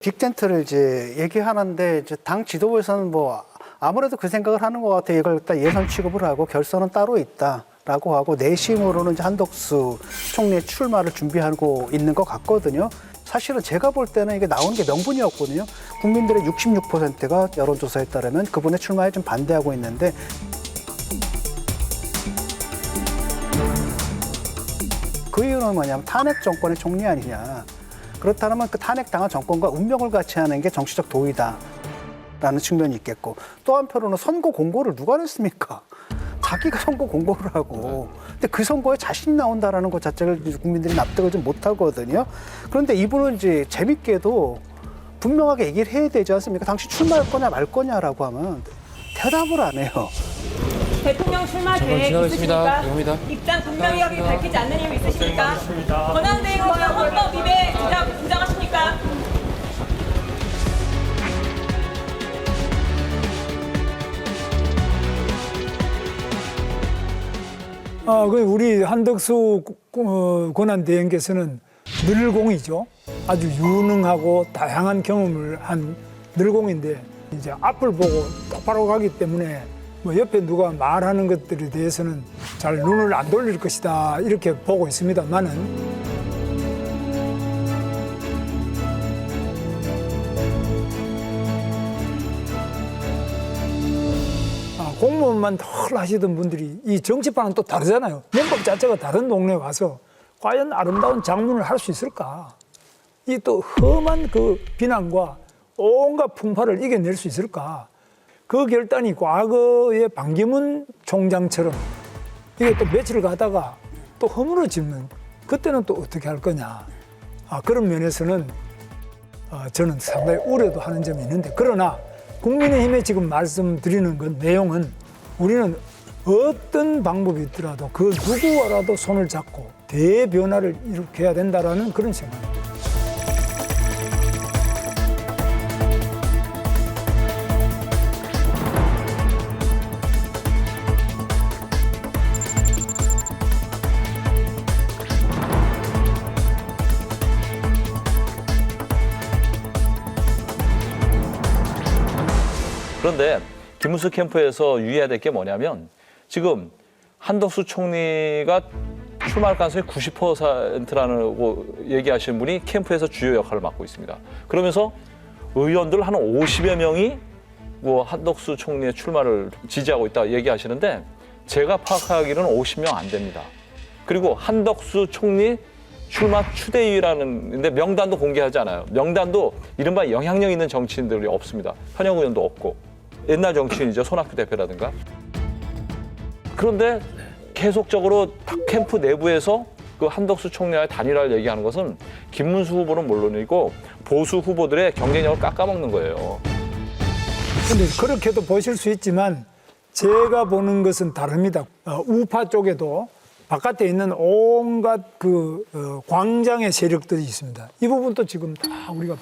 빅텐트를 이제 얘기하는데 이제 당 지도부에서는 뭐 아무래도 그 생각을 하는 것 같아요. 이걸 일단 예선 취급을 하고 결선은 따로 있다라고 하고 내심으로는 이제 한덕수 총리의 출마를 준비하고 있는 것 같거든요. 사실은 제가 볼 때는 이게 나오는 게 명분이었거든요. 국민들의 66%가 여론조사에 따르면 그분의 출마에 좀 반대하고 있는데 그 이유는 뭐냐면 탄핵 정권의 총리 아니냐. 그렇다면 그 탄핵당한 정권과 운명을 같이 하는 게 정치적 도의다라는 측면이 있겠고 또 한편으로는 선거 공고를 누가 냈습니까? 자기가 선거 공고를 하고 근데 그 선거에 자신이 나온다라는 것 자체를 국민들이 납득을 좀 못하거든요. 그런데 이분은 이제 재밌게도 분명하게 얘기를 해야 되지 않습니까? 당신 출마할 거냐 말 거냐라고 하면 대답을 안 해요. 대통령 출마 계획 있으십니까? 입장 분명히 밝히지 않는 이유 있으십니까? 권한대행으로서 헌법 위배 주장하십니까? 우리 한덕수 권한대행께서는 늘공이죠. 아주 유능하고 다양한 경험을 한 늘공인데 이제 앞을 보고 똑바로 가기 때문에 뭐 옆에 누가 말하는 것들에 대해서는 잘 눈을 안 돌릴 것이다 이렇게 보고 있습니다만은 공무원만 덜 하시던 분들이 이 정치판은 또 다르잖아요. 문법 자체가 다른 동네에 와서 과연 아름다운 장문을 할 수 있을까? 이 또 험한 그 비난과 온갖 풍파를 이겨낼 수 있을까? 그 결단이 과거의 반기문 총장처럼 이게 또 며칠 가다가 또 허물어지면 그때는 또 어떻게 할 거냐. 그런 면에서는 저는 상당히 우려도 하는 점이 있는데 그러나 국민의힘에 지금 말씀드리는 건 내용은 우리는 어떤 방법이 있더라도 그 누구와라도 손을 잡고 대변화를 일으켜야 된다라는 그런 생각입니다. 그런데 김문수 캠프에서 유의해야 될 게 뭐냐면 지금 한덕수 총리가 출마할 가능성이 90%라고 얘기하시는 분이 캠프에서 주요 역할을 맡고 있습니다. 그러면서 의원들 한 50여 명이 뭐 한덕수 총리의 출마를 지지하고 있다 얘기하시는데 제가 파악하기로는 50명 안 됩니다. 그리고 한덕수 총리 출마 추대위라는데 명단도 공개하지 않아요. 명단도 이른바 영향력 있는 정치인들이 없습니다. 현역 의원도 없고 옛날 정치인이죠. 손학규 대표라든가. 그런데 계속적으로 캠프 내부에서 그 한덕수 총리와의 단일화를 얘기하는 것은 김문수 후보는 물론이고 보수 후보들의 경쟁력을 깎아먹는 거예요. 그런데 그렇게도 보실 수 있지만 제가 보는 것은 다릅니다. 우파 쪽에도 바깥에 있는 온갖 광장의 세력들이 있습니다. 이 부분도 지금 다 우리가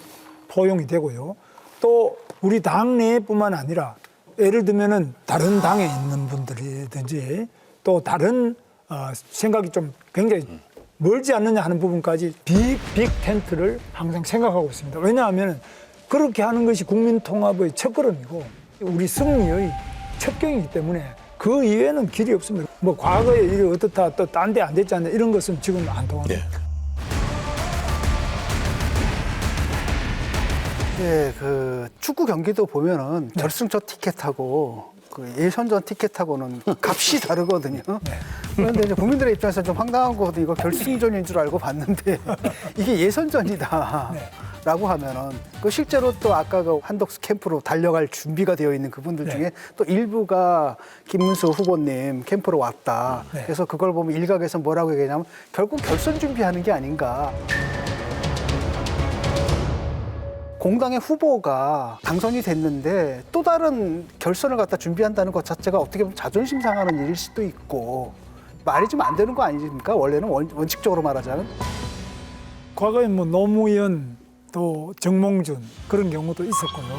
포용이 되고요. 또 우리 당 내뿐만 아니라 예를 들면은 다른 당에 있는 분들이든지 또 다른 생각이 좀 굉장히 멀지 않느냐 하는 부분까지 빅 텐트를 항상 생각하고 있습니다. 왜냐하면 그렇게 하는 것이 국민 통합의 첫걸음이고 우리 승리의 첩경이기 때문에 그 이외에는 길이 없습니다. 뭐 과거에 일이 어떻다 또 딴 데 안 됐지 않냐 이런 것은 지금 안 통합니다. 예, 그 축구 경기도 보면은 결승전 티켓하고 그 예선전 티켓하고는 값이 다르거든요. 그런데 이제 국민들의 입장에서 좀 황당한 거거든요. 이거 결승전인 줄 알고 봤는데 이게 예선전이다라고 하면은 그 실제로 또 아까 그 한덕수 캠프로 달려갈 준비가 되어 있는 그분들 중에 또 일부가 김문수 후보님 캠프로 왔다. 그래서 그걸 보면 일각에서 뭐라고 얘기하냐면 결국 결선 준비하는 게 아닌가. 공당의 후보가 당선이 됐는데 또 다른 결선을 갖다 준비한다는 것 자체가 어떻게 보면 자존심 상하는 일일 수도 있고 말이 좀 안 되는 거 아닙니까? 원래는 원칙적으로 말하자면. 과거에 뭐 노무현 또 정몽준 그런 경우도 있었고요.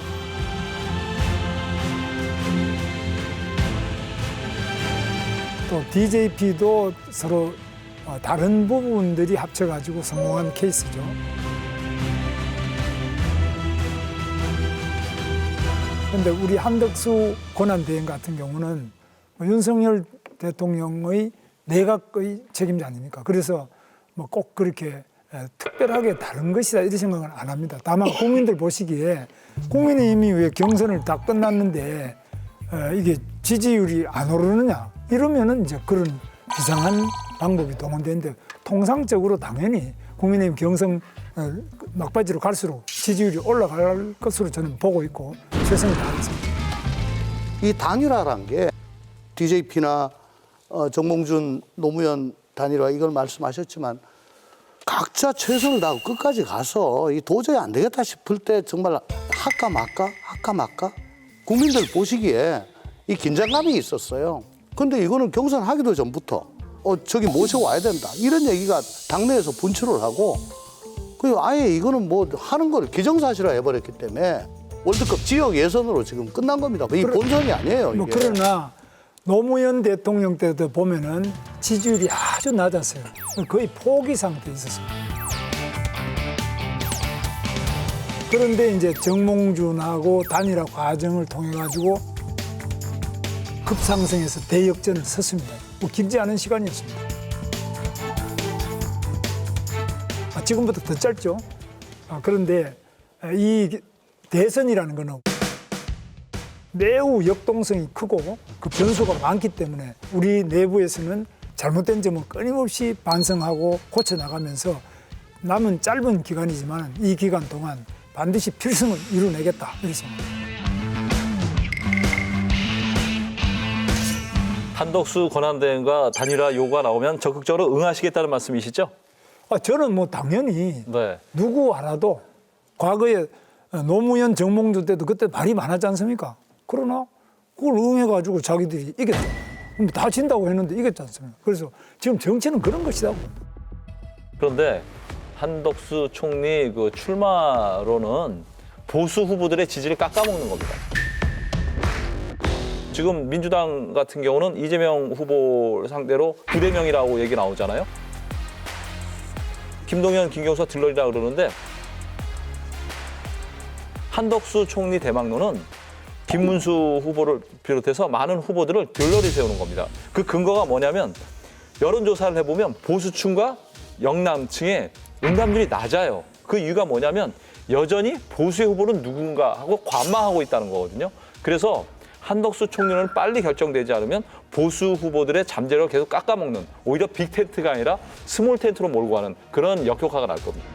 또 DJP도 서로 다른 부분들이 합쳐가지고 성공한 케이스죠. 그런데 우리 한덕수 권한대행 같은 경우는 윤석열 대통령의 내각의 책임자 아닙니까? 그래서 뭐 꼭 그렇게 특별하게 다른 것이다 이런 생각은 안 합니다. 다만 국민들 보시기에 국민의힘이 왜 경선을 다 끝났는데 이게 지지율이 안 오르느냐 이러면은 이제 그런 비상한 방법이 동원되는데 통상적으로 당연히 국민의힘 경선 막바지로 갈수록 지지율이 올라갈 것으로 저는 보고 있고 최선을 다하겠습니다. 이 단일화란 게 DJP나 정몽준, 노무현 단일화 이걸 말씀하셨지만 각자 최선을 다하고 끝까지 가서 이 도저히 안 되겠다 싶을 때 정말 할까 말까 국민들 보시기에 이 긴장감이 있었어요. 근데 이거는 경선하기도 전부터 저기 모셔와야 된다 이런 얘기가 당내에서 분출을 하고 그리고 아예 이거는 뭐 하는 걸 기정사실화 해버렸기 때문에 월드컵 지역 예선으로 지금 끝난 겁니다. 이 본선이 아니에요. 뭐 이게. 그러나 노무현 대통령 때도 보면은 지지율이 아주 낮았어요. 거의 포기 상태에 있었습니다. 그런데 이제 정몽준하고 단일화 과정을 통해 가지고 급상승해서 대역전을 섰습니다. 뭐 길지 않은 시간이었습니다. 지금부터 더 짧죠. 그런데 이 대선이라는 거는 매우 역동성이 크고 그 변수가 많기 때문에 우리 내부에서는 잘못된 점은 끊임없이 반성하고 고쳐나가면서 남은 짧은 기간이지만 이 기간 동안 반드시 필승을 이뤄내겠다 이렇게 생각합니다. 한덕수 권한대행과 단일화 요구가 나오면 적극적으로 응하시겠다는 말씀이시죠? 저는 뭐 당연히 네. 누구 알아도 과거에 노무현 정몽준 때도 그때 말이 많았지 않습니까? 그러나 그걸 응해가지고 자기들이 이겼다. 그럼 다 진다고 했는데 이겼지 않습니까? 그래서 지금 정치는 그런 것이라고. 그런데 한덕수 총리 그 출마로는 보수 후보들의 지지를 깎아먹는 겁니다. 지금 민주당 같은 경우는 이재명 후보 상대로 부대명이라고 얘기 나오잖아요. 김동연, 김경수가 들러리라 그러는데 한덕수 총리 대망론은 김문수 후보를 비롯해서 많은 후보들을 들러리 세우는 겁니다. 그 근거가 뭐냐면 여론조사를 해보면 보수층과 영남층의 응답률이 낮아요. 그 이유가 뭐냐면 여전히 보수의 후보는 누군가 하고 관망하고 있다는 거거든요. 그래서 한덕수 총리는 빨리 결정되지 않으면 보수 후보들의 잠재력을 계속 깎아먹는 오히려 빅텐트가 아니라 스몰 텐트로 몰고 가는 그런 역효과가 날 겁니다.